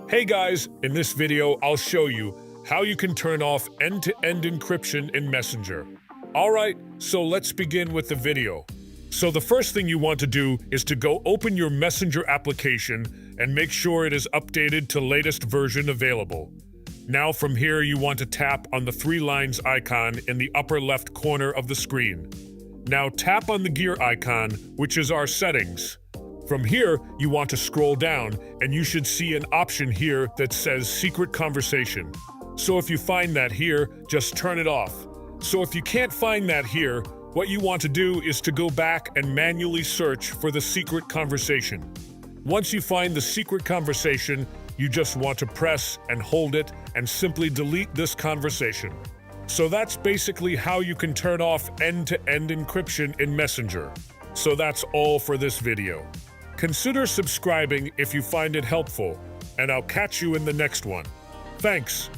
Hey guys, in this video I'll show you how you can turn off end-to-end encryption in Messenger. Alright, so let's begin with the video. So the first thing you want to do is to go open your Messenger application and make sure it is updated to latest version available. Now from here you want to tap on the 3 lines icon in the upper left corner of the screen. Now tap on the gear icon, which is our settings. From here, you want to scroll down, and you should see an option here that says Secret Conversation. So if you find that here, just turn it off. So if you can't find that here, what you want to do is to go back and manually search for the secret conversation. Once you find the secret conversation, you just want to press and hold it and simply delete this conversation. So that's basically how you can turn off end-to-end encryption in Messenger. So that's all for this video. Consider subscribing if you find it helpful, and I'll catch you in the next one. Thanks.